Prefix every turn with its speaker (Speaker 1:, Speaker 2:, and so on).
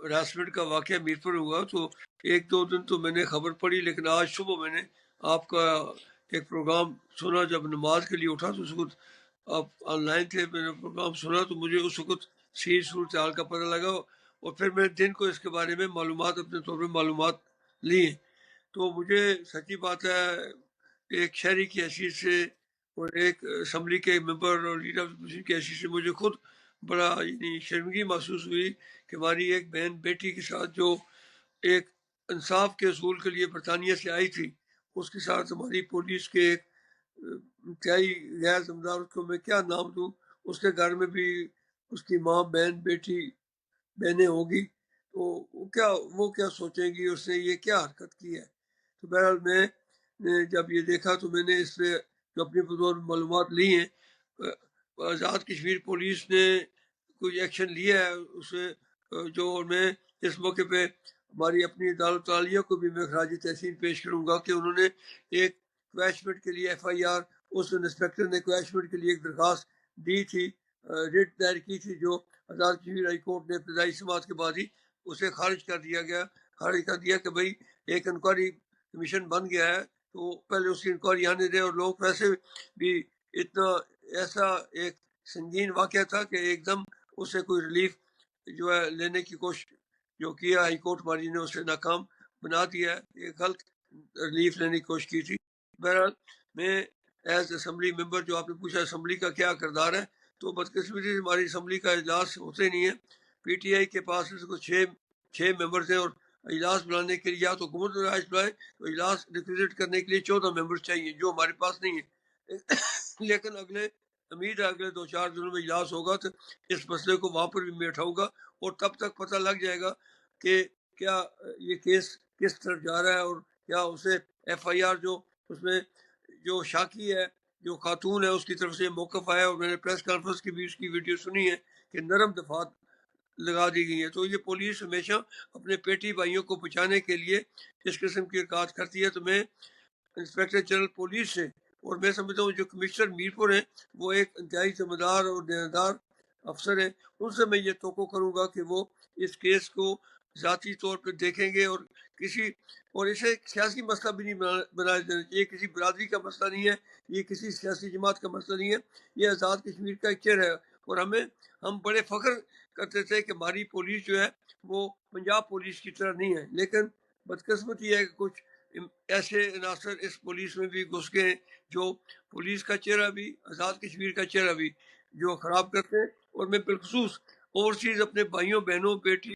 Speaker 1: Harassment का वाक़या मीरपुर हुआ, तो 1-2 दिन तो मैंने खबर पढ़ी, लेकिन आज सुबह मैंने आपका एक प्रोग्राम सुना। जब नमाज के लिए उठा तो उस वक़्त आप ऑनलाइन थे, मैंने प्रोग्राम सुना तो मुझे उस वक़्त सही सूरत हाल का पता लगा, और फिर मैंने दिन को इसके बारे में मालूमात अपने तौर पे मालूमात ली। तो मुझे सच्ची बात है, एक शहरी की हैसियत से और एक असम्बली के मेंबर और लीडर ऑफ अपोजिशन की हैसियत से मुझे खुद बड़ा यानी शर्मिंदगी महसूस हुई कि हमारी एक बहन बेटी के साथ जो एक इंसाफ के असूल के लिए बरतानिया से आई थी, उसके साथ हमारी पुलिस के एक इंतहाई गैर जिम्मेदार, उसको मैं क्या नाम दूँ, उसके घर में भी उसकी माँ, बहन, बेटी, बहनें होगी, तो वो क्या सोचेंगी, उसने ये क्या हरकत की है। तो बहरहाल मैं जब ये देखा तो मैंने इस पे जो अपनी बतौर मालूमात ली हैं, आज़ाद कश्मीर पुलिस ने कोई एक्शन लिया है उसे जो मैं इस मौके पे हमारी अपनी अदालत आलिया को भी मैं खराज तहसीन पेश करूँगा कि उन्होंने एक क्वैशमेंट के लिए FIR, उस इंस्पेक्टर ने क्वैशमेंट के लिए एक दरख्वास्त दी थी, रिट दायर की थी, जो आज़ाद कश्मीर हाई कोर्ट ने इब्तदाई समात के बाद ही उसे खारिज कर दिया कि भाई एक इंक्वायरी कमीशन बन गया है, तो पहले उसकी इंक्वायरी आने दे। और लोग वैसे भी इतना ऐसा एक संगीन वाक़या था कि एकदम उसे कोई रिलीफ जो है लेने की कोशिश जो किया हाई कोर्ट हमारी ने, उसे नाकाम बना दिया है। ये गलत रिलीफ लेने की कोशिश की थी। बहरहाल मैं एज असम्बली मेंबर, जो आपने पूछा असम्बली का क्या किरदार है, तो बदकिस्मती से हमारी असम्बली का इजलास होते नहीं है। PTI के पास इसको छः मेंबर थे, और इजलास बुलाने के लिए या तो हुकूमत राज बुलाए, तो इजलास रिक्विजिट करने के लिए 14 मेंबर चाहिए, जो हमारे पास नहीं है। लेकिन उम्मीद है अगले 2-4 दिनों में इजलास होगा तो इस मसले को वहाँ पर भी मैं उठाऊंगा, और तब तक पता लग जाएगा कि क्या ये केस किस तरफ जा रहा है, और क्या उसे FIR जो उसमें जो शाकी है, जो खातून है, उसकी तरफ से मौक़िफ़ आया, और मैंने प्रेस कॉन्फ्रेंस की भी उसकी वीडियो सुनी है कि नरम दफात लगा दी गई है। तो ये पुलिस हमेशा अपने पेटी भाइयों को बचाने के लिए इस किस्म की हरकत करती है। तो मैं इंस्पेक्टर जनरल पुलिस से, और मैं समझता हूँ जो कमिश्नर मीरपुर हैं, वो एक इंतहाई जिम्मेदार और देनदार अफसर है, उनसे मैं ये तवक्को करूँगा कि वो इस केस को ज़ाती तौर पर देखेंगे, और इसे एक सियासी मसला भी नहीं बनाया जाना चाहिए। ये किसी बरादरी का मसला नहीं है, ये किसी सियासी जमात का मसला नहीं है, ये आज़ाद कश्मीर का एक चेहरा है। और हम बड़े फ़ख्र करते थे कि हमारी पुलिस जो है वो पंजाब पुलिस की तरह नहीं है, लेकिन बदकिस्मती है कि कुछ ऐसे अनासर इस पुलिस में भी घुस गए जो पुलिस का चेहरा भी, आज़ाद कश्मीर का चेहरा भी जो ख़राब करते हैं। और मैं बिलखसूस ओवरसीज़ अपने भाइयों, बहनों, बेटी